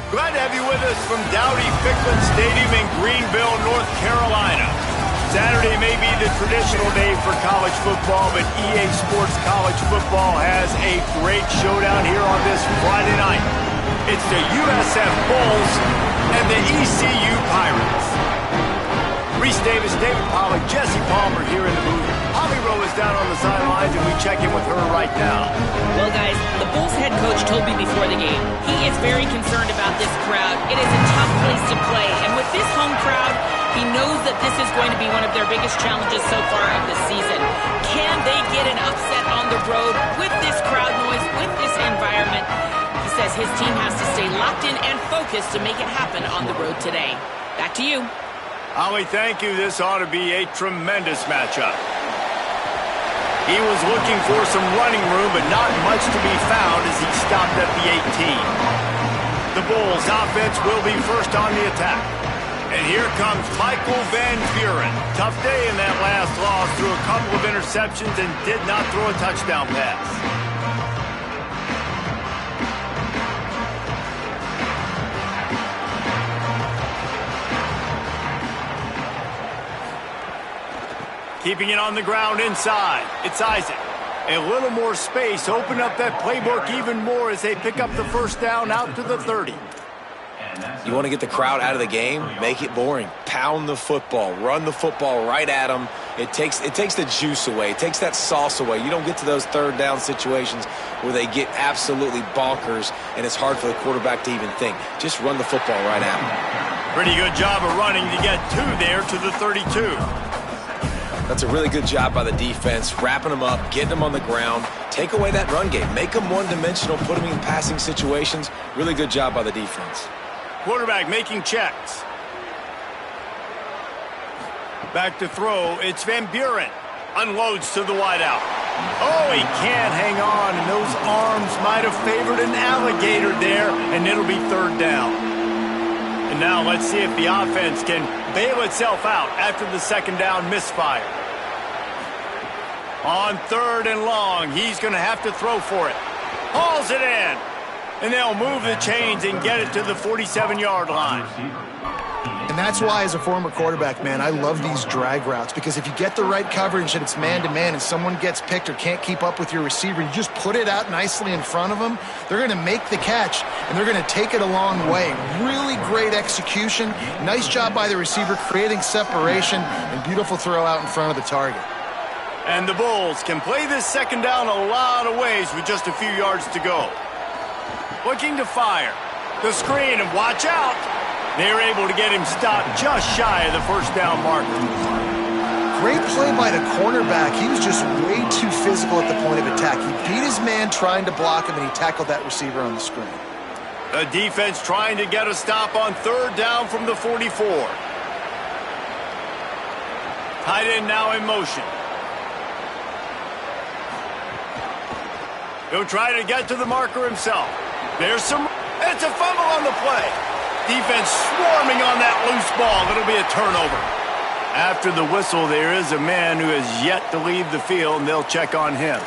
Glad to have you with us from Dowdy-Ficklen Stadium in Greenville, North Carolina. Saturday may be the traditional day for college football, but EA Sports College Football has a great showdown here on this Friday night. It's the USF Bulls and the ECU Pirates. Reese Davis, David Pollack, Jesse Palmer here in the booth. Holly Rowe is down on the sidelines, and we check in with her right now. Well, guys, the Bulls head coach told me before the game, he is very concerned about this crowd. It is a tough place to play, and with this home crowd, he knows that this is going to be one of their biggest challenges so far of the season. Can they get an upset on the road with this crowd noise, with this environment? He says his team has to stay locked in and focused to make it happen on the road today. Back to you. Holly, thank you. This ought to be a tremendous matchup. He was looking for some running room, but not much to be found as he stopped at the 18. The Bulls' offense will be first on the attack. And here comes Michael Van Buren. Tough day in that last loss, threw a couple of interceptions and did not throw a touchdown pass. Keeping it on the ground inside. It's Isaac. A little more space. Open up that playbook even more as they pick up the first down out to the 30. You want to get the crowd out of the game? Make it boring. Pound the football. Run the football right at them. It takes the juice away. It takes that sauce away. You don't get to those third down situations where they get absolutely bonkers and it's hard for the quarterback to even think. Just run the football right at them. Pretty good job of running to get two there to the 32. That's a really good job by the defense, wrapping them up, getting them on the ground. Take away that run game. Make them one-dimensional, put them in passing situations. Really good job by the defense. Quarterback making checks. Back to throw. It's Van Buren. Unloads to the wideout. Oh, he can't hang on, and those arms might have favored an alligator there, and it'll be third down. And now let's see if the offense can bail itself out after the second down misfire. On third and long, he's going to have to throw for it. Hauls it in. And they'll move the chains and get it to the 47-yard line. And that's why, as a former quarterback, man, I love these drag routes, because if you get the right coverage and it's man-to-man and someone gets picked or can't keep up with your receiver, you just put it out nicely in front of them, they're going to make the catch, and they're going to take it a long way. Really great execution. Nice job by the receiver creating separation, and beautiful throw out in front of the target. And the Bulls can play this second down a lot of ways with just a few yards to go. Looking to fire. The screen, and watch out. They're able to get him stopped just shy of the first down marker. Great play by the cornerback. He was just way too physical at the point of attack. He beat his man trying to block him, and he tackled that receiver on the screen. The defense trying to get a stop on third down from the 44. Tight end now in motion. He'll try to get to the marker himself. There's some... It's a fumble on the play. Defense swarming on that loose ball. It'll be a turnover. After the whistle, there is a man who has yet to leave the field, and they'll check on him.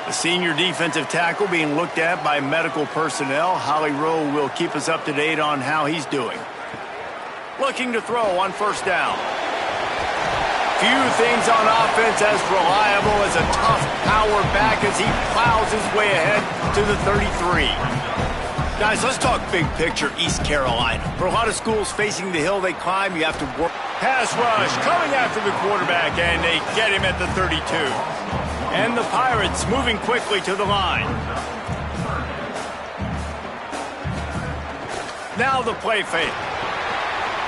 The senior defensive tackle being looked at by medical personnel. Holly Rowe will keep us up to date on how he's doing. Looking to throw on first down. Few things on offense as reliable as a tough power back as he plows his way ahead to the 33. Guys, let's talk big picture East Carolina. For a lot of schools facing the hill they climb, you have to work. Pass rush coming after the quarterback, and they get him at the 32. And the Pirates moving quickly to the line. Now the play fake.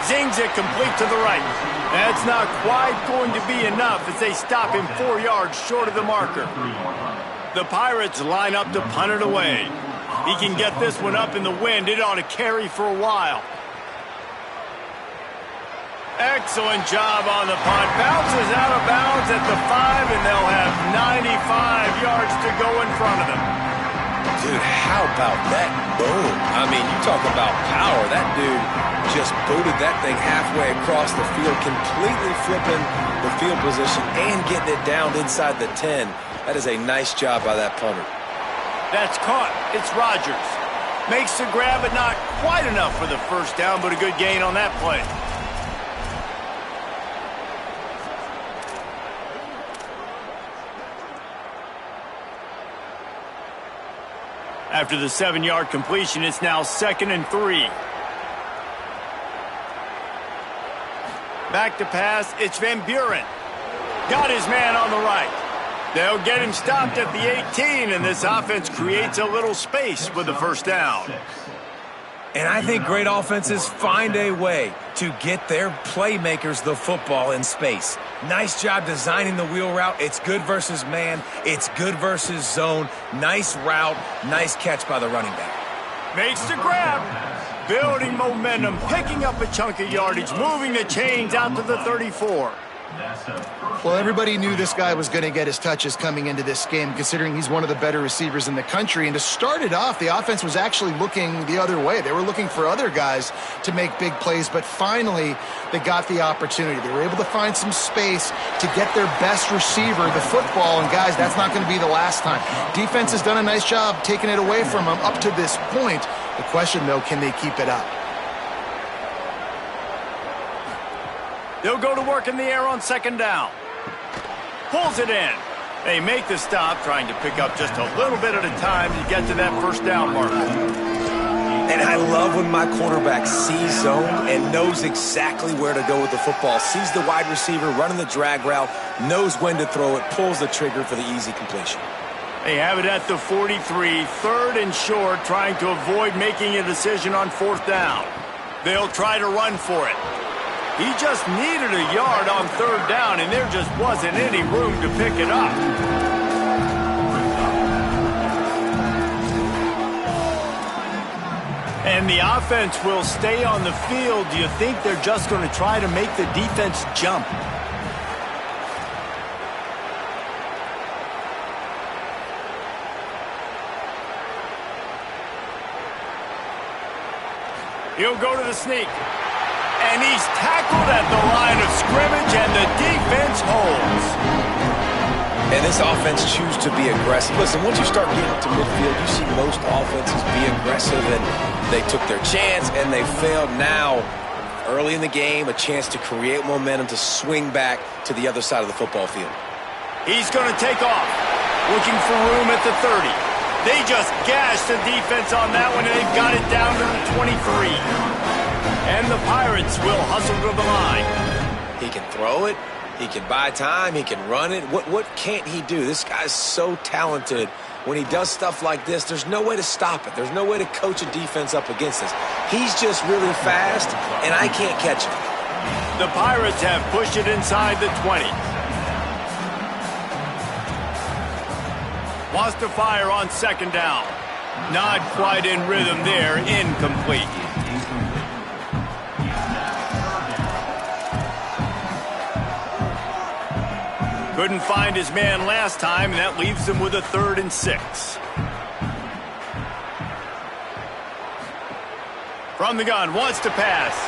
Zings it complete to the right. That's not quite going to be enough as they stop him 4 yards short of the marker. The Pirates line up to punt it away. He can get this one up in the wind. It ought to carry for a while. Excellent job on the punt. Bounces out of bounds at the 5, and they'll have 95 yards to go in front of them. Dude, how about that boom? I mean, you talk about power. That dude just booted that thing halfway across the field, completely flipping the field position and getting it down inside the 10. That is a nice job by that punter. That's caught. It's Rodgers. Makes the grab, but not quite enough for the first down, but a good gain on that play. After the 7-yard completion, it's now 2nd and 3. Back to pass, it's Van Buren. Got his man on the right. They'll get him stopped at the 18, and this offense creates a little space with the first down. And I think great offenses find a way to get their playmakers the football in space. Nice job designing the wheel route. It's good versus man. It's good versus zone. Nice route. Nice catch by the running back. Makes the grab. Building momentum, picking up a chunk of yardage, moving the chains out to the 34. Well, everybody knew this guy was going to get his touches coming into this game, considering he's one of the better receivers in the country. And to start it off, the offense was actually looking the other way. They were looking for other guys to make big plays, but finally they got the opportunity. They were able to find some space to get their best receiver the football. And guys, that's not going to be the last time. Defense has done a nice job taking it away from them up to this point. The question, though, can they keep it up? They'll go to work in the air on 2nd down. Pulls it in. They make the stop, trying to pick up just a little bit at a time to get to that first down mark. And I love when my quarterback sees zone and knows exactly where to go with the football. Sees the wide receiver running the drag route, knows when to throw it, pulls the trigger for the easy completion. They have it at the 43, 3rd and short, trying to avoid making a decision on 4th down. They'll try to run for it. He just needed a yard on 3rd down, and there just wasn't any room to pick it up. And the offense will stay on the field. Do you think they're just going to try to make the defense jump? He'll go to the sneak. And he's tackled at the line of scrimmage, and the defense holds. And this offense chooses to be aggressive. Listen, once you start getting to midfield, you see most offenses be aggressive, and they took their chance, and they failed. Now, early in the game, a chance to create momentum to swing back to the other side of the football field. He's going to take off, looking for room at the 30. They just gashed the defense on that one, and they've got it down to the 23. And the Pirates will hustle to the line. He can throw it. He can buy time. He can run it. What can't he do? This guy's so talented. When he does stuff like this, there's no way to stop it. There's no way to coach a defense up against this. He's just really fast, and I can't catch him. The Pirates have pushed it inside the 20. Wants to fire on 2nd down. Not quite in rhythm there. Incomplete. Couldn't find his man last time, and that leaves him with a 3rd and 6. From the gun, wants to pass.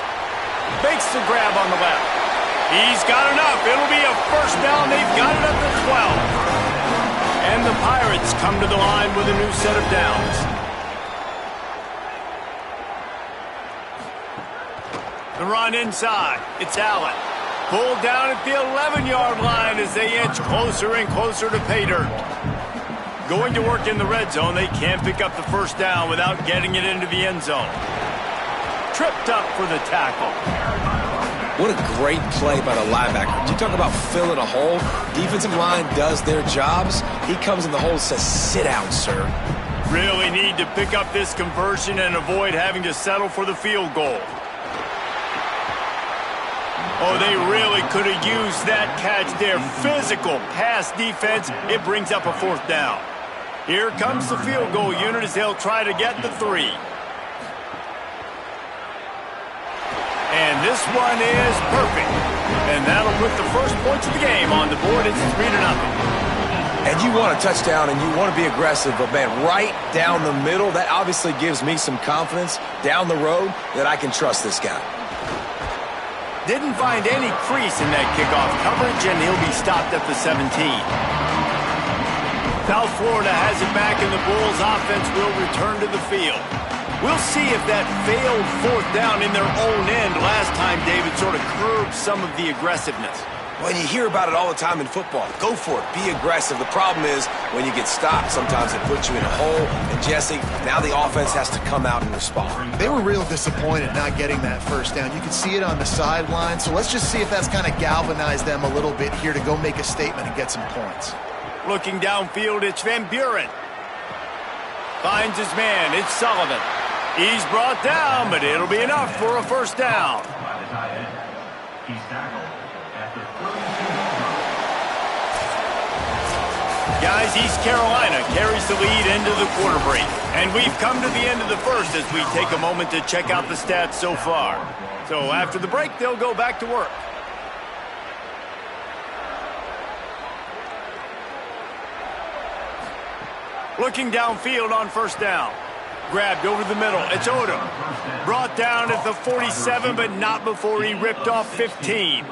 Makes the grab on the left. He's got enough. It'll be a first down. They've got it up to 12. And the Pirates come to the line with a new set of downs. The run inside. It's Allen. Pulled down at the 11-yard line as they inch closer and closer to pay dirt. Going to work in the red zone, they can't pick up the first down without getting it into the end zone. Tripped up for the tackle. What a great play by the linebacker. You talk about filling a hole. Defensive line does their jobs. He comes in the hole and says, "Sit down, sir." Really need to pick up this conversion and avoid having to settle for the field goal. Oh, they really could have used that catch there. Physical pass defense. It brings up a 4th down. Here comes the field goal unit as they'll try to get the 3. And this one is perfect. And that'll put the first points of the game on the board. It's 3-0. And you want a touchdown and you want to be aggressive, but man, right down the middle, that obviously gives me some confidence down the road that I can trust this guy. Didn't find any crease in that kickoff coverage, and he'll be stopped at the 17. South Florida has it back, and the Bulls offense will return to the field. We'll see if that failed fourth down in their own end last time, David, sort of curbed some of the aggressiveness. When you hear about it all the time in football, go for it. Be aggressive. The problem is when you get stopped, sometimes it puts you in a hole. And, Jesse, now the offense has to come out and respond. They were real disappointed not getting that first down. You could see it on the sideline. So let's just see if that's kind of galvanized them a little bit here to go make a statement and get some points. Looking downfield, it's Van Buren. Finds his man. It's Sullivan. He's brought down, but it'll be enough for a first down. Guys, East Carolina carries the lead into the quarter break. And we've come to the end of the first as we take a moment to check out the stats so far. So after the break, they'll go back to work. Looking downfield on first down. Grabbed over the middle. It's Odom. Brought down at the 47, but not before he ripped off 15.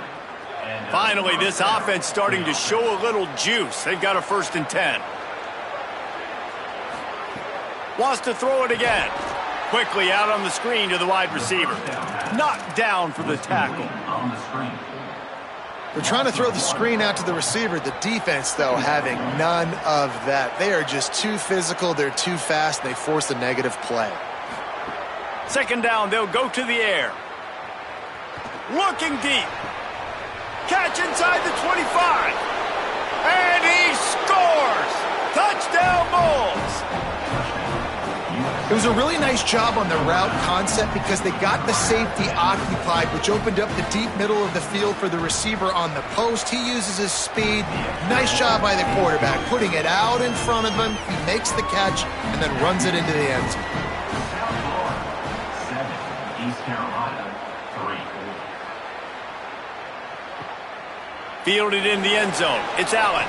Finally, this offense starting to show a little juice. They've got a 1st and 10. Wants to throw it again. Quickly out on the screen to the wide receiver. Knocked down for the tackle. They're trying to throw the screen out to the receiver. The defense, though, having none of that. They are just too physical. They're too fast. They force a negative play. 2nd down, they'll go to the air. Looking deep. Catch inside the 25. And he scores! Touchdown Bulls! It was a really nice job on the route concept because they got the safety occupied, which opened up the deep middle of the field for the receiver on the post. He uses his speed. Nice job by the quarterback, putting it out in front of him. He makes the catch and then runs it into the end zone. East Carolina, 3-4. Fielded in the end zone. It's Allen.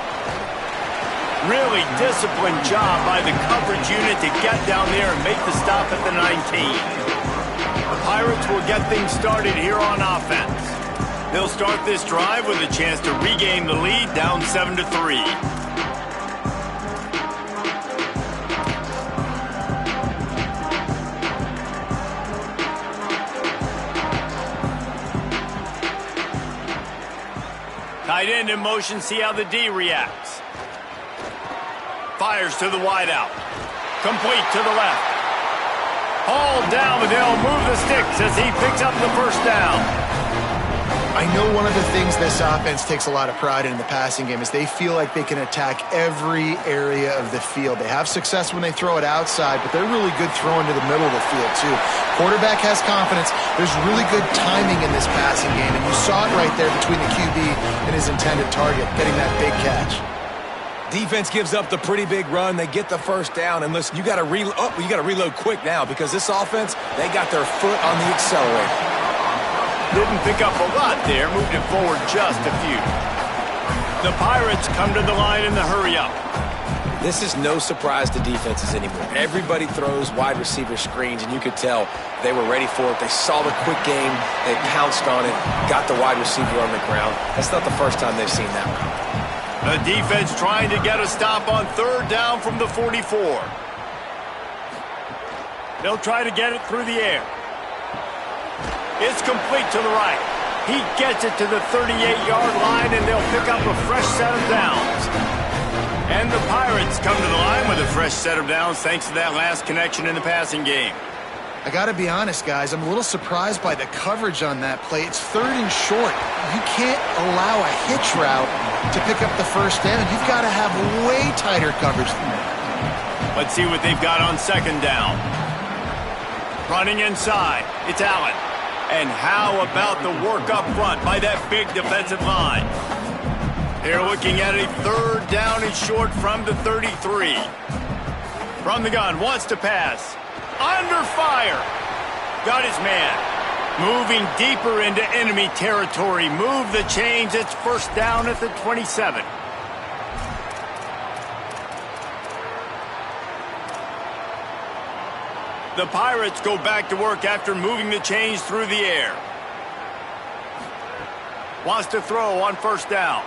Really disciplined job by the coverage unit to get down there and make the stop at the 19. The Pirates will get things started here on offense. They'll start this drive with a chance to regain the lead down 7-3. Tight end in motion, see how the D reacts. Fires to the wideout. Complete to the left. Hauled down, but they'll move the sticks as he picks up the first down. I know one of the things this offense takes a lot of pride in the passing game is they feel like they can attack every area of the field. They have success when they throw it outside, but they're really good throwing to the middle of the field, too. Quarterback has confidence. There's really good timing in this passing game, and you saw it right there between the QB and his intended target, getting that big catch. Defense gives up the pretty big run. They get the first down. And listen, you got to reload quick now because this offense, they got their foot on the accelerator. Didn't pick up a lot there. Moved it forward just a few. The Pirates come to the line in the hurry-up. This is no surprise to defenses anymore. Everybody throws wide receiver screens, and you could tell they were ready for it. They saw the quick game. They pounced on it, got the wide receiver on the ground. That's not the first time they've seen that one. The defense trying to get a stop on 3rd down from the 44. They'll try to get it through the air. It's complete to the right. He gets it to the 38-yard line, and they'll pick up a fresh set of downs. And the Pirates come to the line with a fresh set of downs thanks to that last connection in the passing game. I got to be honest, guys. I'm a little surprised by the coverage on that play. It's 3rd and short. You can't allow a hitch route to pick up the first down. You've got to have way tighter coverage than that. Let's see what they've got on 2nd down. Running inside. It's Allen. And how about the work up front by that big defensive line? They're looking at a 3rd down and short from the 33. From the gun, wants to pass. Under fire. Got his man. Moving deeper into enemy territory. Move the chains. It's 1st down at the 27. The Pirates go back to work after moving the chains through the air. Wants to throw on 1st down.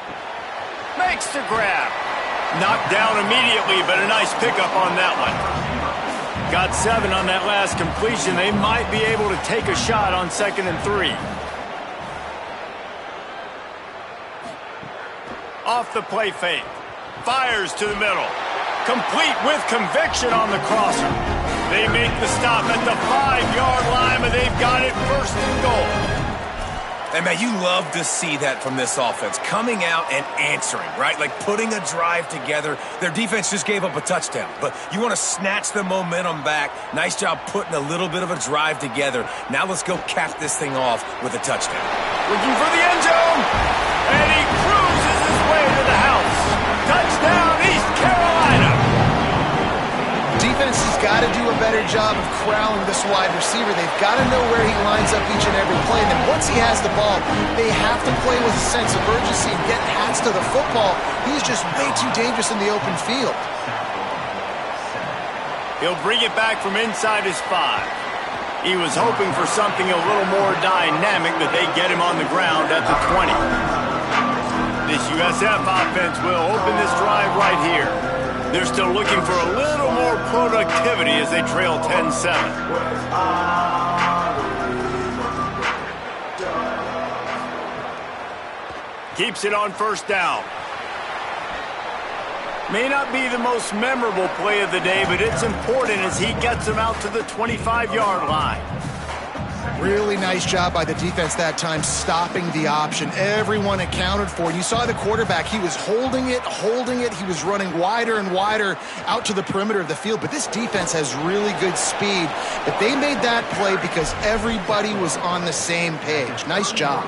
Makes the grab. Knocked down immediately, but a nice pickup on that one. Got got 7 on that last completion. They might be able to take a shot on 2nd and 3. Off the play fake. Fires to the middle. Complete with conviction on the crosser. They make the stop at the 5-yard line, but they've got it 1st and goal. And, man, you love to see that from this offense, coming out and answering, right? Like putting a drive together. Their defense just gave up a touchdown, but you want to snatch the momentum back. Nice job putting a little bit of a drive together. Now let's go cap this thing off with a touchdown. Looking for the end zone, and he cruises his way to the house. Touchdown, East Carolina. Defense has got to do a better job of corralling this wide receiver. They've got to know where he lines up each and every play. And then once he has the ball, they have to play with a sense of urgency and get hats to the football. He's just way too dangerous in the open field. He'll bring it back from inside his 5. He was hoping for something a little more dynamic, but they get him on the ground at the 20. This USF offense will open this drive right here. They're still looking for a little more productivity as they trail 10-7. Keeps it on 1st down. May not be the most memorable play of the day, but it's important as he gets them out to the 25-yard line. Really nice job by the defense that time, stopping the option. Everyone accounted for it. You saw the quarterback. He was holding it. He was running wider and wider out to the perimeter of the field. But this defense has really good speed. But they made that play because everybody was on the same page. Nice job.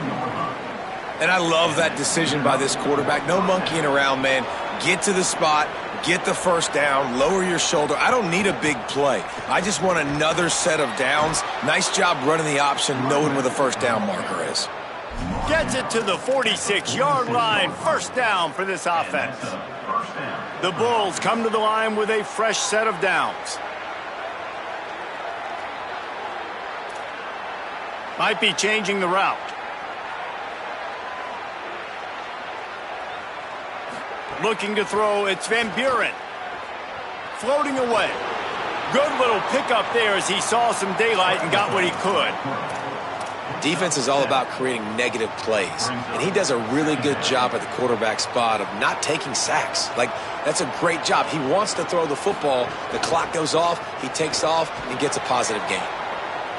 And I love that decision by this quarterback. No monkeying around, man. Get to the spot. Get the 1st down, lower your shoulder. I don't need a big play. I just want another set of downs. Nice job running the option, knowing where the 1st down marker is. Gets it to the 46-yard line. 1st down for this offense. The Bulls come to the line with a fresh set of downs. Might be changing the route. Looking to throw, it's Van Buren. Floating away. Good little pickup there as he saw some daylight and got what he could. Defense is all about creating negative plays, and he does a really good job at the quarterback spot of not taking sacks. Like, that's a great job. He wants to throw the football. The clock goes off, he takes off, and gets a positive gain.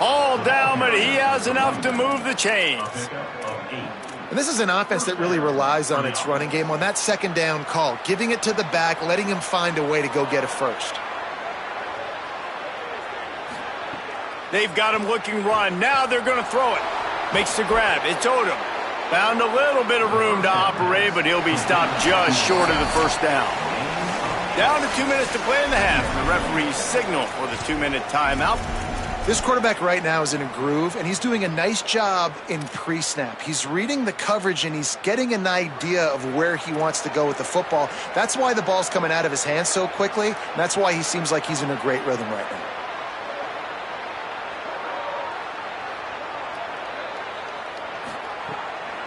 All down, but he has enough to move the chains. And this is an offense that really relies on its running game on that 2nd down call, giving it to the back, letting him find a way to go get a 1st. They've got him looking run. Now they're going to throw it. Makes the grab. It's Odom. Found a little bit of room to operate, but he'll be stopped just short of the 1st down. Down to 2 minutes to play in the half. The referee signal for the 2-minute timeout. This quarterback right now is in a groove, and he's doing a nice job in pre-snap. He's reading the coverage, and he's getting an idea of where he wants to go with the football. That's why the ball's coming out of his hands so quickly, and that's why he seems like he's in a great rhythm right now.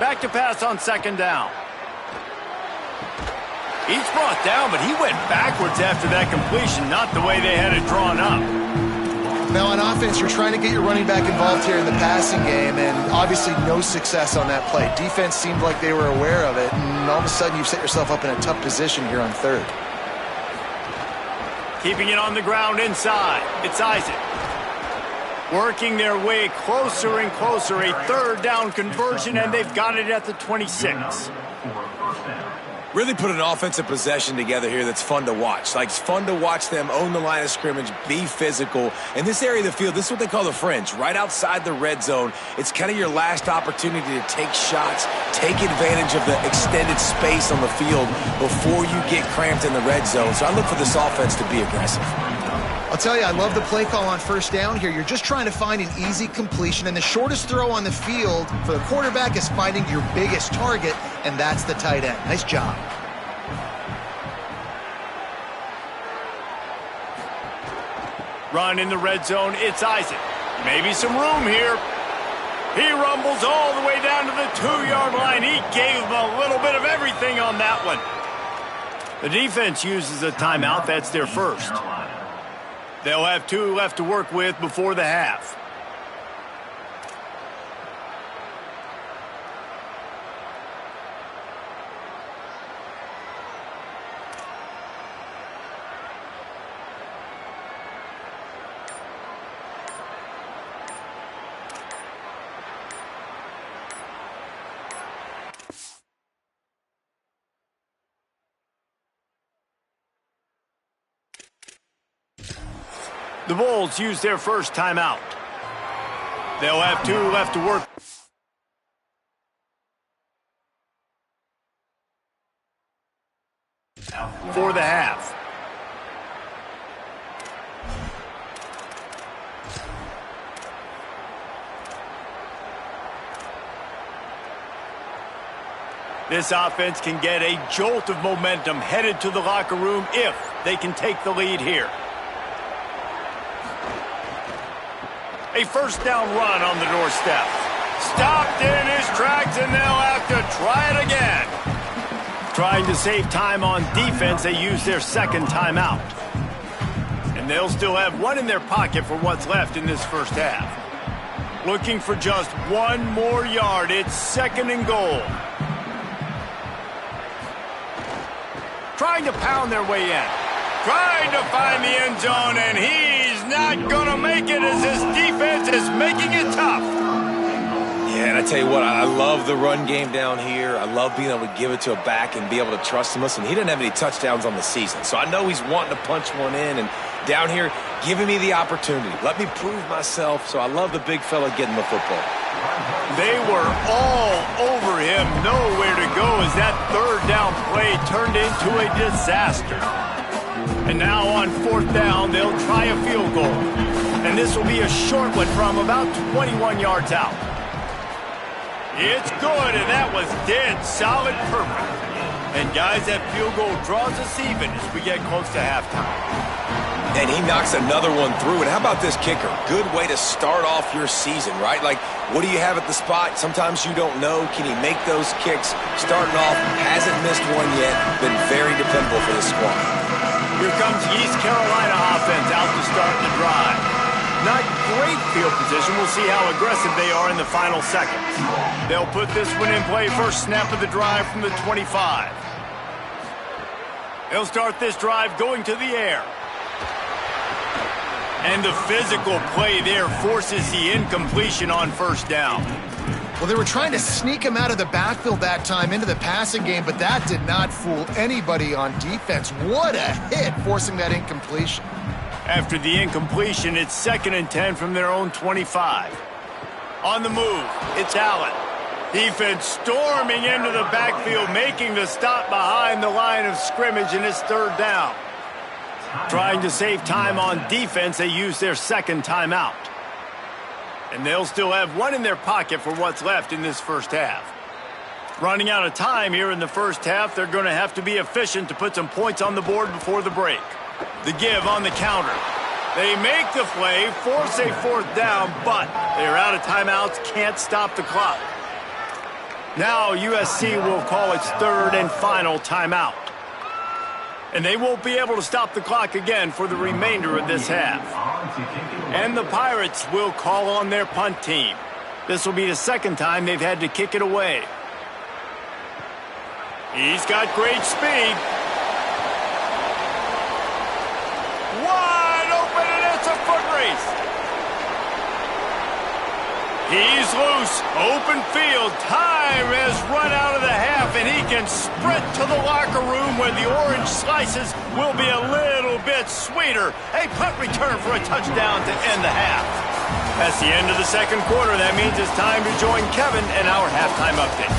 Back to pass on 2nd down. He's brought down, but he went backwards after that completion, not the way they had it drawn up. Now on offense, you're trying to get your running back involved here in the passing game, and obviously no success on that play. Defense seemed like they were aware of it, and all of a sudden you've set yourself up in a tough position here on 3rd. Keeping it on the ground inside. It's Isaac. Working their way closer and closer. A 3rd down conversion, and they've got it at the 26. Really put an offensive possession together here that's fun to watch. Like, it's fun to watch them own the line of scrimmage, be physical. In this area of the field, this is what they call the fringe, right outside the red zone. It's kind of your last opportunity to take shots, take advantage of the extended space on the field before you get cramped in the red zone. So I look for this offense to be aggressive. I'll tell you, I love the play call on 1st down here. You're just trying to find an easy completion, and the shortest throw on the field for the quarterback is finding your biggest target, and that's the tight end. Nice job. Run in the red zone. It's Isaac. Maybe some room here. He rumbles all the way down to the 2-yard line. He gave him a little bit of everything on that one. The defense uses a timeout. That's their first. They'll have 2 left to work with before the half. The Bulls use their first timeout. They'll have 2 left to work. For the half. This offense can get a jolt of momentum headed to the locker room if they can take the lead here. A first down run on the doorstep. Stopped in his tracks, and they'll have to try it again. Trying to save time on defense, they use their second timeout. And they'll still have 1 in their pocket for what's left in this first half. Looking for just 1 more yard. It's 2nd and goal. Trying to pound their way in. Trying to find the end zone, and he's not going to make it as his defense is making it tough. Yeah, and I tell you what, I love the run game down here. I love being able to give it to a back and be able to trust him. Listen, he didn't have any touchdowns on the season, so I know he's wanting to punch one in, and down here, giving me the opportunity. Let me prove myself, so I love the big fella getting the football. They were all over him, nowhere to go as that 3rd down play turned into a disaster. And now on 4th down, they'll try a field goal. And this will be a short one from about 21 yards out. It's good, and that was dead solid perfect. And guys, that field goal draws us even as we get close to halftime. And he knocks another one through. And how about this kicker? Good way to start off your season, right? Like, what do you have at the spot? Sometimes you don't know. Can he make those kicks? Starting off, hasn't missed one yet. Been very dependable for this squad. Here comes the East Carolina offense out to start the drive. Not great field position. We'll see how aggressive they are in the final seconds. They'll put this one in play first snap of the drive from the 25. They'll start this drive going to the air. And the physical play there forces the incompletion on first down. Well, they were trying to sneak him out of the backfield that time into the passing game, but that did not fool anybody on defense. What a hit, forcing that incompletion. After the incompletion, it's 2nd and 10 from their own 25. On the move, it's Allen. Defense storming into the backfield, making the stop behind the line of scrimmage, and it's 3rd down. Trying to save time on defense, they use their second timeout. And they'll still have 1 in their pocket for what's left in this first half. Running out of time here in the first half, they're going to have to be efficient to put some points on the board before the break. The give on the counter. They make the play, force a 4th down, but they're out of timeouts, can't stop the clock. Now USC will call its 3rd and final timeout. And they won't be able to stop the clock again for the remainder of this half. And the Pirates will call on their punt team. This will be the 2nd time they've had to kick it away. He's got great speed. Wide open, and it's a foot race. He's loose. Open field. Time has run out of the half, and he can sprint to the locker room where the orange slices will be a little bit sweeter. A punt return for a touchdown to end the half. That's the end of the 2nd quarter. That means it's time to join Kevin in our halftime update.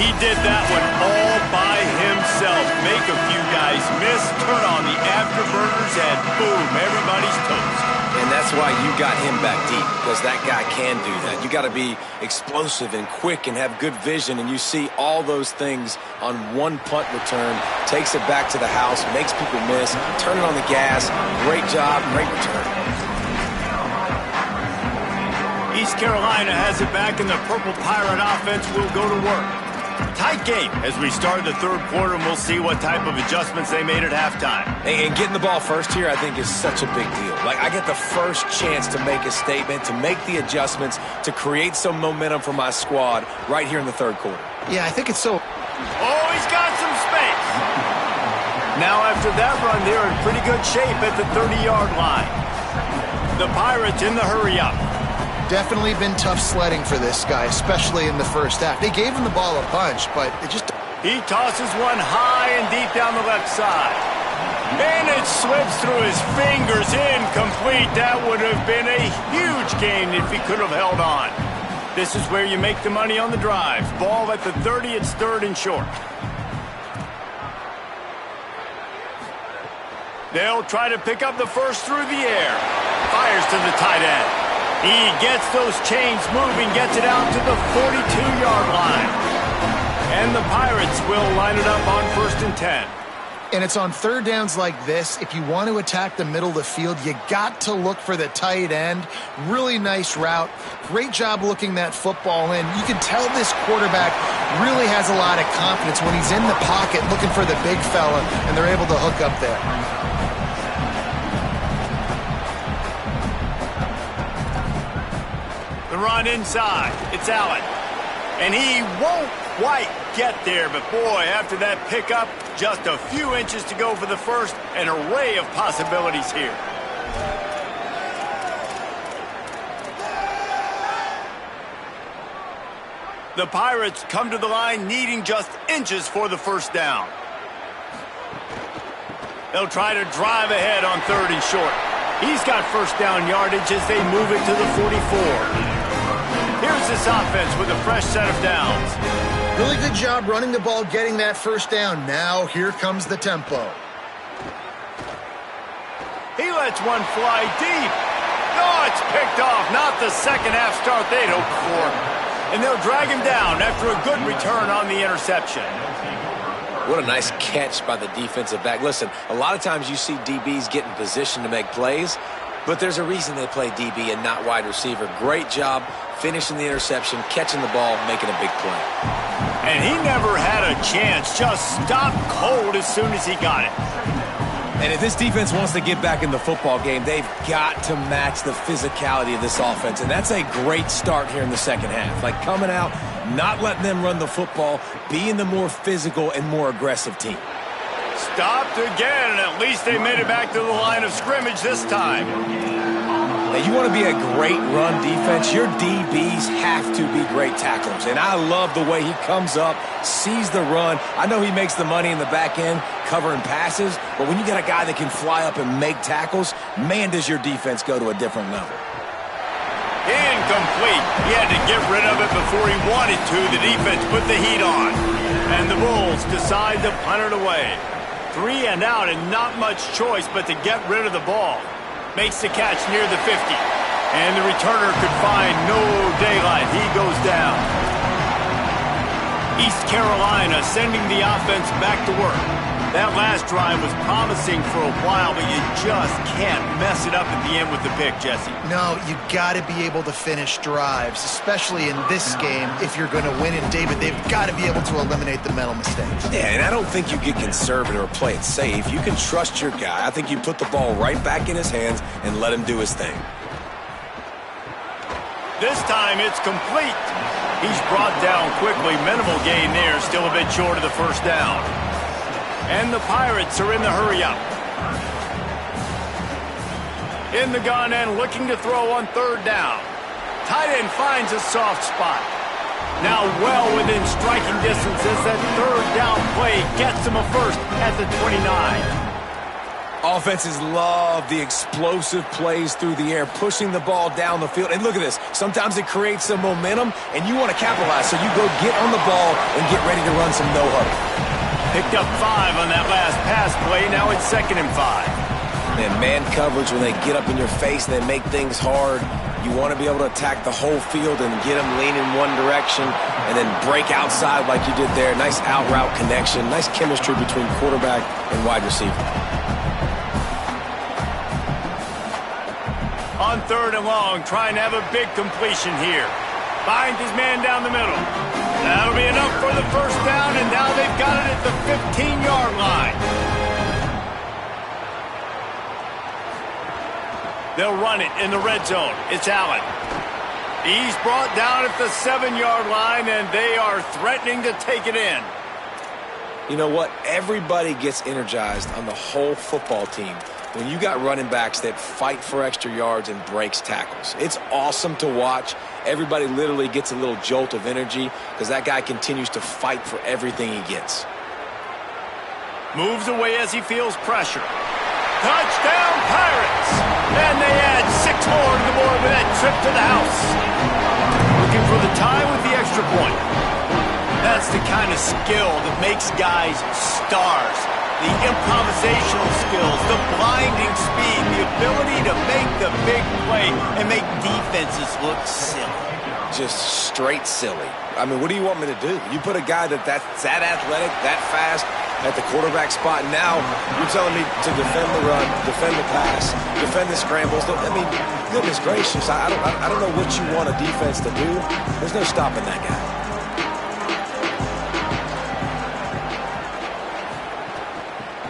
He did that one all by himself. Make a few guys miss, turn on the afterburners, and boom, everybody's toast. And that's why you got him back deep, because that guy can do that. You got to be explosive and quick and have good vision, and you see all those things on one punt return. Takes it back to the house, makes people miss, turning on the gas. Great job, great return. East Carolina has it back, and the Purple Pirate offense will go to work. Tight game as we start the third quarter, and we'll see what type of adjustments they made at halftime. And getting the ball first here, I think, is such a big deal. Like, I get the first chance to make a statement, to make the adjustments, to create some momentum for my squad right here in the third quarter. Yeah, I think it's so... Oh, he's got some space. Now after that run, they're in pretty good shape at the 30-yard line. The Pirates in the hurry-up. Definitely been tough sledding for this guy, especially in the first half. They gave him the ball a bunch, but it just... He tosses one high and deep down the left side. And it slips through his fingers, incomplete. That would have been a huge gain if he could have held on. This is where you make the money on the drive. Ball at the 30, it's third and short. They'll try to pick up the first through the air. Fires to the tight end. He gets those chains moving, gets it out to the 42-yard line. And the Pirates will line it up on 1st and 10. And it's on third downs like this. If you want to attack the middle of the field, you got to look for the tight end. Really nice route. Great job looking that football in. You can tell this quarterback really has a lot of confidence when he's in the pocket looking for the big fella, and they're able to hook up there. The run inside. It's Allen. And he won't quite get there, but boy, after that pickup, just a few inches to go for the first. An array of possibilities here. The Pirates come to the line needing just inches for the first down. They'll try to drive ahead on 3rd and short. He's got first down yardage as they move it to the 44. Here's this offense with a fresh set of downs. Really good job running the ball, getting that first down. Now here comes the tempo. He lets one fly deep. Oh, it's picked off. Not the second half start they'd hoped for. And they'll drag him down after a good return on the interception. What a nice catch by the defensive back. Listen, a lot of times you see DBs get in position to make plays, but there's a reason they play DB and not wide receiver. Great job finishing the interception, catching the ball, making a big play. And he never had a chance. Just stopped cold as soon as he got it. And if this defense wants to get back in the football game, they've got to match the physicality of this offense. And that's a great start here in the second half. Like coming out, not letting them run the football, being the more physical and more aggressive team. Stopped again, and at least they made it back to the line of scrimmage this time. Now, you want to be a great run defense, your DBs have to be great tacklers. And I love the way he comes up, sees the run. I know he makes the money in the back end covering passes, but when you got a guy that can fly up and make tackles, man, does your defense go to a different level. Incomplete. He had to get rid of it before he wanted to. The defense put the heat on. And the Bulls decide to punt it away. 3 and out, and not much choice but to get rid of the ball. Makes the catch near the 50. And the returner could find no daylight. He goes down. East Carolina sending the offense back to work. That last drive was promising for a while, but you just can't mess it up at the end with the pick, Jesse. No, you got to be able to finish drives, especially in this game. If you're going to win it, David, they've got to be able to eliminate the mental mistakes. Yeah, and I don't think you get conservative or play it safe. You can trust your guy. I think you put the ball right back in his hands and let him do his thing. This time it's complete. He's brought down quickly. Minimal gain there, still a bit short of the first down. And the Pirates are in the hurry-up. In the gun and looking to throw on 3rd down. Tight end finds a soft spot. Now well within striking distance as that 3rd down play gets him a first at the 29. Offenses love the explosive plays through the air, pushing the ball down the field. And look at this. Sometimes it creates some momentum, and you want to capitalize. So you go get on the ball and get ready to run some no-huddle. Picked up 5 on that last pass play. Now it's 2nd and 5. And man coverage, when they get up in your face and they make things hard, you want to be able to attack the whole field and get them leaning one direction and then break outside like you did there. Nice out route connection. Nice chemistry between quarterback and wide receiver. On 3rd and long, trying to have a big completion here. Finds his man down the middle. That'll be enough for the first down, and now they've got it at the 15-yard line. They'll run it in the red zone. It's Allen. He's brought down at the 7-yard line, and they are threatening to take it in. You know what? Everybody gets energized on the whole football team when you got running backs that fight for extra yards and breaks tackles. It's awesome to watch. Everybody literally gets a little jolt of energy because that guy continues to fight for everything he gets. Moves away as he feels pressure. Touchdown, Pirates! And they add 6 more to the board with that trip to the house. Looking for the tie with the extra point. That's the kind of skill that makes guys stars. The improvisational skills, the blinding speed, the ability to make the big play and make defenses look silly. Just straight silly. I mean, what do you want me to do? You put a guy that's that athletic, that fast, at the quarterback spot, and now you're telling me to defend the run, defend the pass, defend the scrambles. I mean, goodness gracious, I don't know what you want a defense to do. There's no stopping that guy.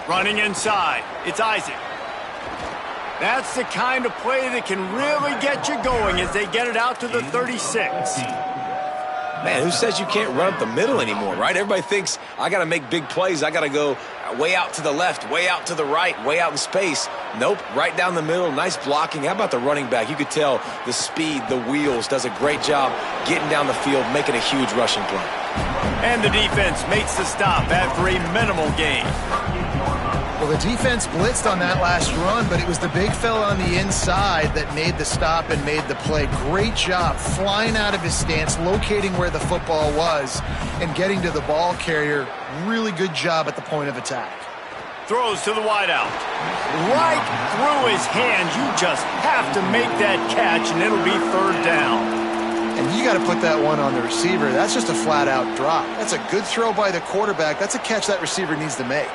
Running inside, it's Isaac. That's the kind of play that can really get you going as they get it out to the 36. Man, who says you can't run up the middle anymore, right? Everybody thinks I got to make big plays. I got to go way out to the left, way out to the right, way out in space. Nope, right down the middle, nice blocking. How about the running back? You could tell the speed, the wheels, does a great job getting down the field, making a huge rushing play. And the defense makes the stop after a minimal gain. Well, the defense blitzed on that last run, but it was the big fella on the inside that made the stop and made the play. Great job flying out of his stance, locating where the football was, and getting to the ball carrier. Really good job at the point of attack. Throws to the wideout. Right through his hands. You just have to make that catch, and it'll be 3rd down. And you got to put that one on the receiver. That's just a flat-out drop. That's a good throw by the quarterback. That's a catch that receiver needs to make.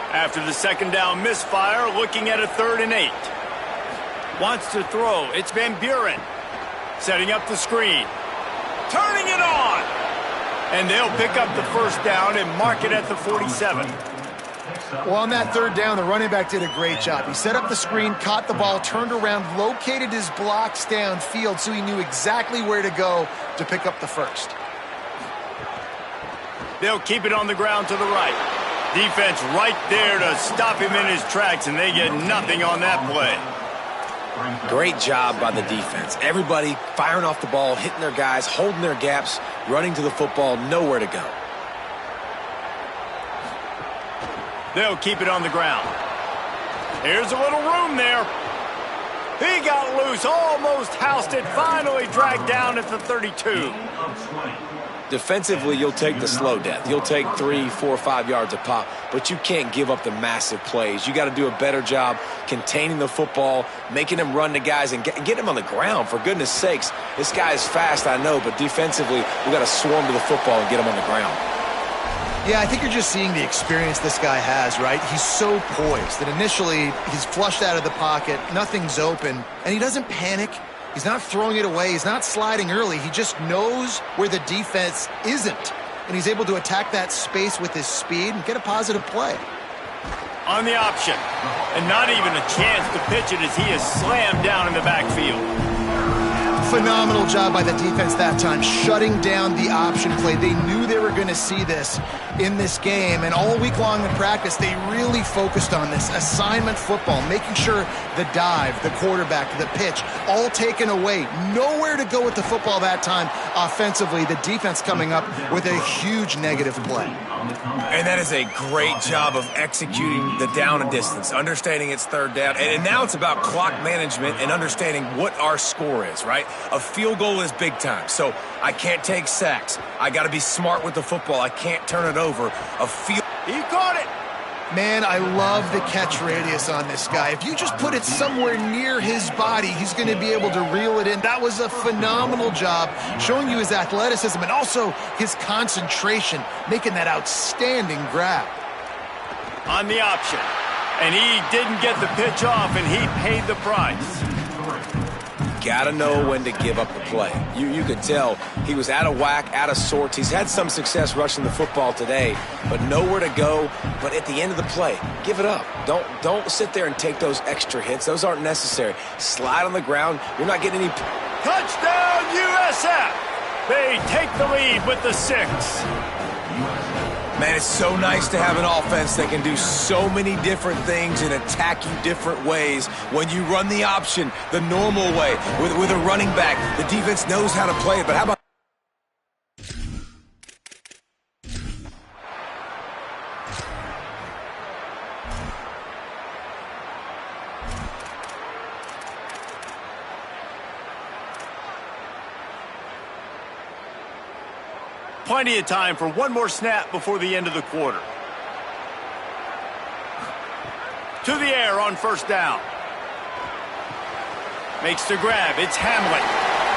After the 2nd down misfire, looking at a 3rd and 8. Wants to throw. It's Van Buren. Setting up the screen. Turning it on. And they'll pick up the 1st down and mark it at the 47. Well, on that 3rd down, the running back did a great job. He set up the screen, caught the ball, turned around, located his blocks downfield so he knew exactly where to go to pick up the 1st. They'll keep it on the ground to the right. Defense right there to stop him in his tracks, and they get nothing on that play. Great job by the defense. Everybody firing off the ball, hitting their guys, holding their gaps, running to the football, nowhere to go. They'll keep it on the ground. Here's a little room there. He got loose, almost housed it, finally dragged down at the 32. Defensively, you'll take the slow death. You'll take 3, 4, 5 yards a pop, but you can't give up the massive plays. You got to do a better job containing the football, making them run to guys, and get him on the ground. For goodness sakes, this guy is fast, I know, but defensively, we got to swarm to the football and get him on the ground. Yeah, I think you're just seeing the experience this guy has, right? He's so poised that initially he's flushed out of the pocket, nothing's open, and he doesn't panic. He's not throwing it away. He's not sliding early. He just knows where the defense isn't, and he's able to attack that space with his speed and get a positive play. On the option, and not even a chance to pitch it as he is slammed down in the backfield. Phenomenal job by the defense that time, shutting down the option play. They knew they were going to see this in this game, and all week long in practice, they really focused on this assignment football, making sure the dive, the quarterback, the pitch, all taken away. Nowhere to go with the football that time offensively. The defense coming up with a huge negative play. And that is a great job of executing the down and distance, understanding it's 3rd down. And now it's about clock management and understanding what our score is, right? A field goal is big time, so I can't take sacks. I got to be smart with the football. I can't turn it over. He caught it. Man, I love the catch radius on this guy. If you just put it somewhere near his body, he's going to be able to reel it in. That was a phenomenal job, showing you his athleticism and also his concentration, making that outstanding grab. On the option, and he didn't get the pitch off, and he paid the price. got to know when to give up the play. You could tell he was out of whack, out of sorts. He's had some success rushing the football today, but nowhere to go. But at the end of the play, give it up. Don't sit there and take those extra hits. Those aren't necessary. Slide on the ground. You're not getting any... Touchdown, USF! They take the lead with the 6. Man, it's so nice to have an offense that can do so many different things and attack you different ways. When you run the option the normal way with a running back, the defense knows how to play it. But how about... Plenty of time for one more snap before the end of the quarter. To the air on first down. Makes the grab. It's Hamlet.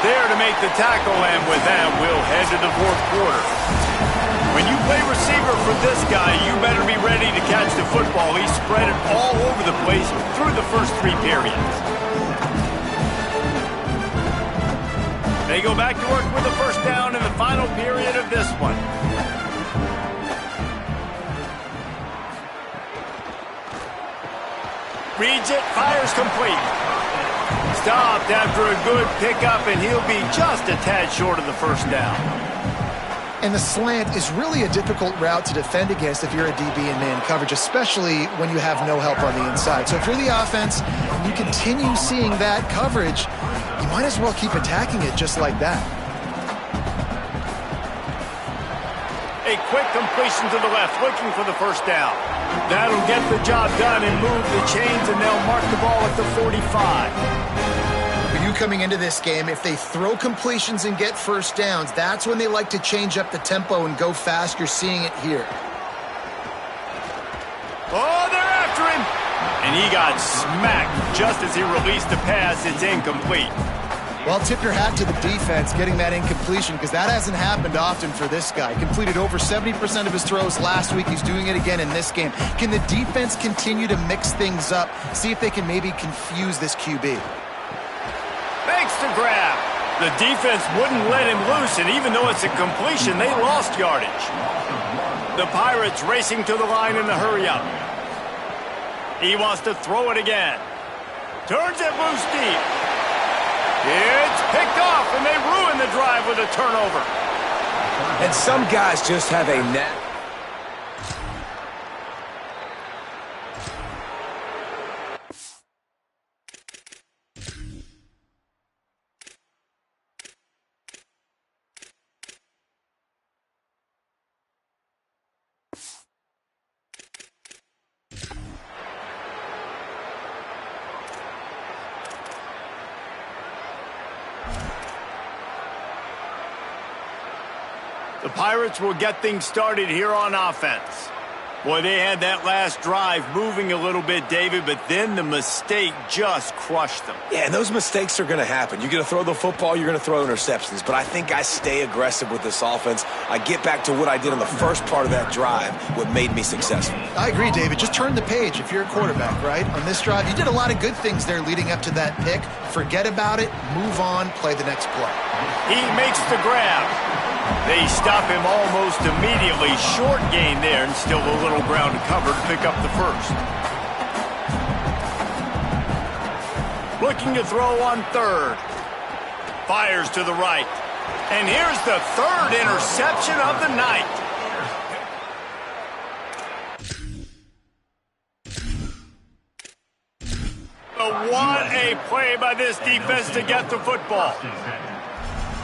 There to make the tackle, and with that, we'll head to the fourth quarter. When you play receiver for this guy, you better be ready to catch the football. He's spread it all over the place through the first 3 periods. They go back to work with the first down in the final period of this one. Reads it, fires complete. Stopped after a good pickup, and he'll be just a tad short of the first down. And the slant is really a difficult route to defend against if you're a DB in man coverage, especially when you have no help on the inside. So if you're the offense and you continue seeing that coverage, you might as well keep attacking it just like that. A quick completion to the left, looking for the first down. That'll get the job done and move the chains, and they'll mark the ball at the 45. Coming into this game, if they throw completions and get first downs, that's when they like to change up the tempo and go fast. You're seeing it here. Oh, they're after him! And he got smacked just as he released the pass. It's incomplete. Well, tip your hat to the defense getting that incompletion, because that hasn't happened often for this guy. Completed over 70% of his throws last week. He's doing it again in this game. Can the defense continue to mix things up? See if they can maybe confuse this QB. Makes the grab. The defense wouldn't let him loose, and even though it's a completion, they lost yardage. The Pirates racing to the line in the hurry-up. He wants to throw it again. Turns it loose deep. It's picked off, and they ruin the drive with a turnover. And some guys just have a knack. The Pirates will get things started here on offense. Boy, they had that last drive moving a little bit, David, but then the mistake just crushed them. Yeah, and those mistakes are going to happen. You're going to throw the football, you're going to throw interceptions, but I think I stay aggressive with this offense. I get back to what I did on the first part of that drive, what made me successful. I agree, David. Just turn the page if you're a quarterback, right? On this drive, you did a lot of good things there leading up to that pick. Forget about it, move on, play the next play. He makes the grab. They stop him almost immediately. Short gain there, and still a little ground to cover to pick up the first. Looking to throw on third. Fires to the right. And here's the third interception of the night. What a play by this defense to get the football.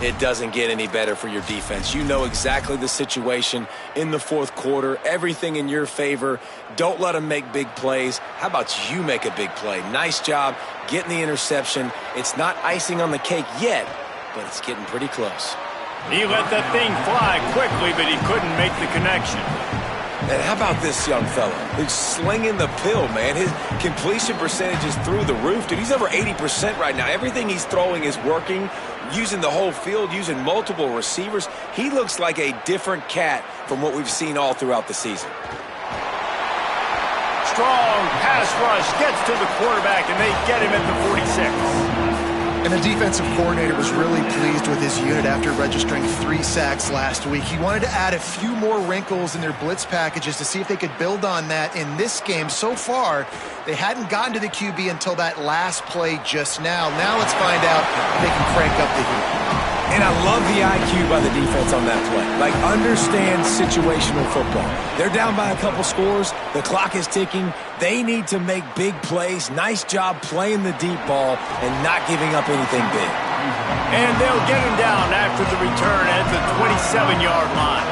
It doesn't get any better for your defense. You know exactly the situation in the fourth quarter, everything in your favor. Don't let them make big plays. How about you make a big play? Nice job getting the interception. It's not icing on the cake yet, but it's getting pretty close. He let that thing fly quickly, but he couldn't make the connection. And how about this young fella who's slinging the pill, man? His completion percentage is through the roof. Dude, he's over 80% right now. Everything he's throwing is working, using the whole field, using multiple receivers. He looks like a different cat from what we've seen all throughout the season. Strong pass rush gets to the quarterback, and they get him at the 46. And the defensive coordinator was really pleased with his unit after registering 3 sacks last week. He wanted to add a few more wrinkles in their blitz packages to see if they could build on that in this game. So far, they hadn't gotten to the QB until that last play just now. Now let's find out if they can crank up the heat. And I love the IQ by the defense on that play. Like, understand situational football. They're down by a couple scores. The clock is ticking. They need to make big plays. Nice job playing the deep ball and not giving up anything big. And they'll get him down after the return at the 27-yard line.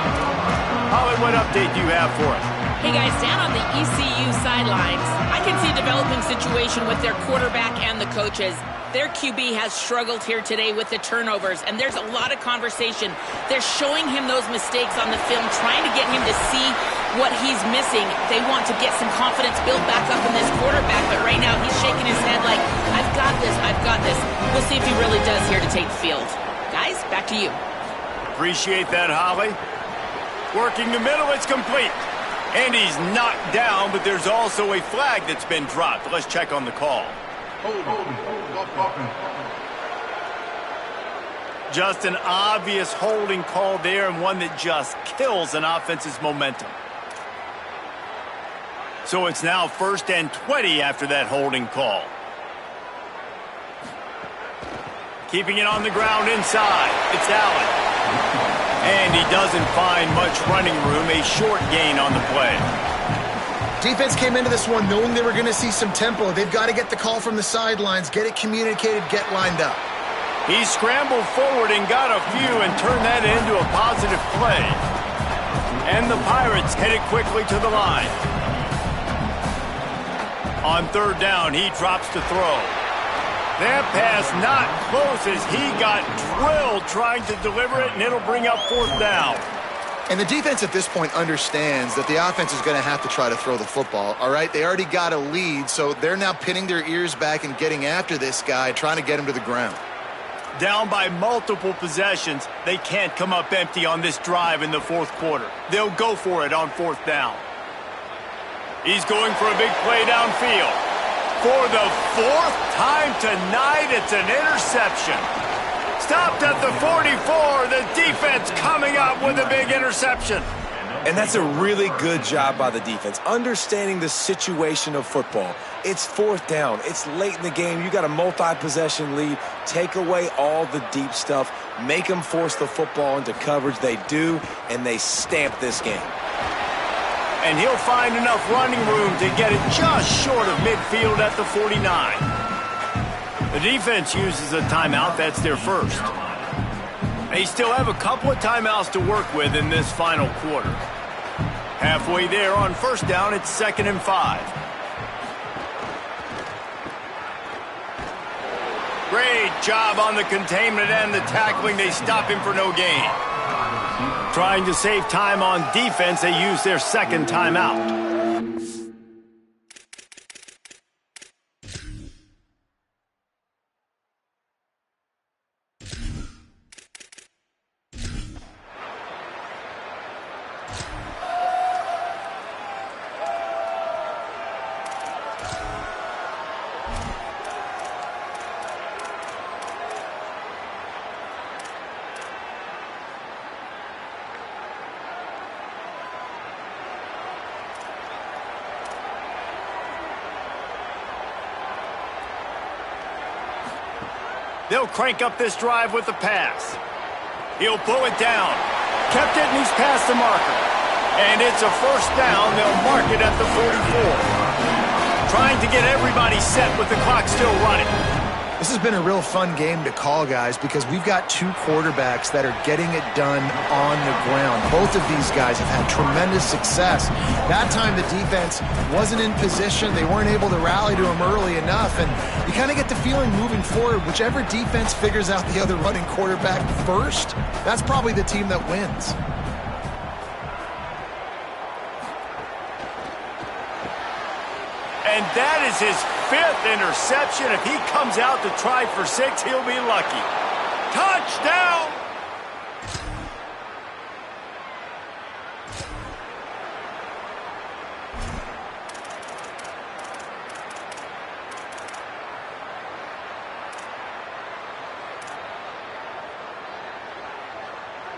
Holly, what update do you have for us? Hey guys, down on the ECU sidelines, I can see a developing situation with their quarterback and the coaches. Their QB has struggled here today with the turnovers, and there's a lot of conversation. They're showing him those mistakes on the film, trying to get him to see what he's missing. They want to get some confidence built back up in this quarterback, but right now he's shaking his head like, I've got this, I've got this. We'll see if he really does here to take the field. Guys, back to you. Appreciate that, Holly. Working the middle, it's complete. And he's knocked down, but there's also a flag that's been dropped. Let's check on the call. Just an obvious holding call there, and one that just kills an offense's momentum. So it's now 1st and 20 after that holding call. Keeping it on the ground inside. It's Allen. And he doesn't find much running room. A short gain on the play. Defense came into this one knowing they were going to see some tempo. They've got to get the call from the sidelines, get it communicated, get lined up. He scrambled forward and got a few and turned that into a positive play. And the Pirates headed quickly to the line. On 3rd down, he drops to throw. That pass not close as he got drilled trying to deliver it, and it'll bring up 4th down. And the defense at this point understands that the offense is going to have to try to throw the football, all right? They already got a lead, so they're now pinning their ears back and getting after this guy, trying to get him to the ground. Down by multiple possessions, they can't come up empty on this drive in the 4th quarter. They'll go for it on 4th down. He's going for a big play downfield. For the 4th time tonight, it's an interception. Stopped at the 44, the defense coming up with a big interception. And that's a really good job by the defense, understanding the situation of football. It's 4th down. It's late in the game. You got a multi-possession lead. Take away all the deep stuff. Make them force the football into coverage. They do, and they stamp this game. And he'll find enough running room to get it just short of midfield at the 49. The defense uses a timeout. That's their first. They still have a couple of timeouts to work with in this final quarter. Halfway there on 1st down, it's 2nd and 5. Great job on the containment and the tackling. They stop him for no gain. Trying to save time on defense, they use their 2nd timeout. They'll crank up this drive with the pass. He'll pull it down. Kept it, and he's past the marker. And it's a 1st down. They'll mark it at the 44. Trying to get everybody set with the clock still running. This has been a real fun game to call, guys, because we've got 2 quarterbacks that are getting it done on the ground. Both of these guys have had tremendous success. That time the defense wasn't in position. They weren't able to rally to him early enough, and you kind of get the feeling moving forward, whichever defense figures out the other running quarterback first, that's probably the team that wins. And that is his 5th interception. If he comes out to try for 6, he'll be lucky. Touchdown!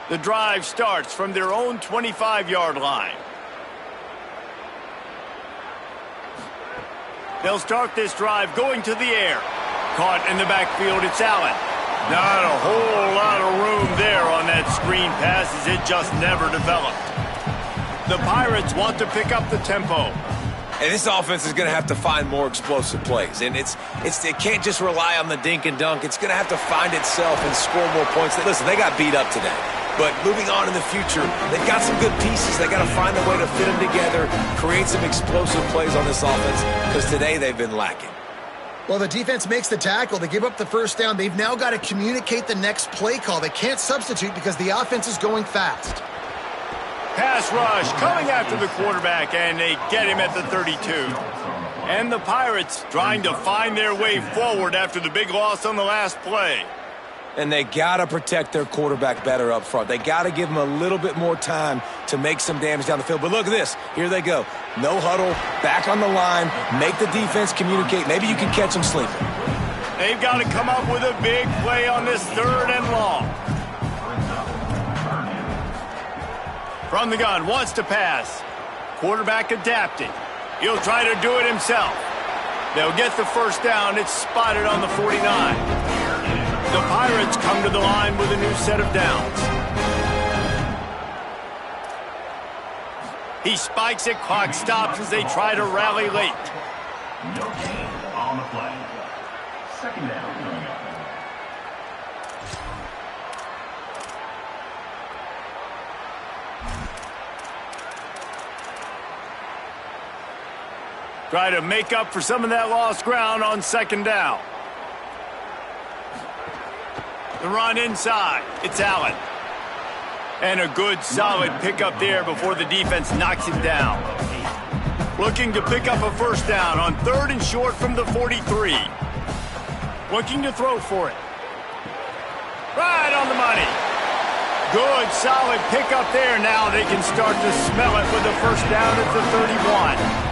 The drive starts from their own 25-yard line. They'll start this drive going to the air. Caught in the backfield, it's Allen. Not a whole lot of room there on that screen pass as it just never developed. The Pirates want to pick up the tempo. And this offense is going to have to find more explosive plays. And it can't just rely on the dink and dunk. It's going to have to find itself and score more points. Listen, they got beat up today. But moving on in the future, they've got some good pieces. They got to find a way to fit them together, create some explosive plays on this offense, because today they've been lacking. Well, the defense makes the tackle. They give up the first down. They've now got to communicate the next play call. They can't substitute because the offense is going fast. Pass rush coming after the quarterback, and they get him at the 32. And the Pirates trying to find their way forward after the big loss on the last play. And they got to protect their quarterback better up front. They got to give him a little bit more time to make some damage down the field. But look at this. Here they go. No huddle, back on the line, make the defense communicate. Maybe you can catch them sleeping. They've got to come up with a big play on this 3rd and long. From the gun, wants to pass. Quarterback adapting. He'll try to do it himself. They'll get the first down. It's spotted on the 49. The Pirates come to the line with a new set of downs. He spikes it. Clock stops as they try to rally late. No gain on the play. 2nd down. Try to make up for some of that lost ground on 2nd down. The run inside. It's Allen. And a good, solid pickup there before the defense knocks him down. Looking to pick up a first down on 3rd and short from the 43. Looking to throw for it. Right on the money. Good, solid pickup there. Now they can start to smell it with the first down at the 31.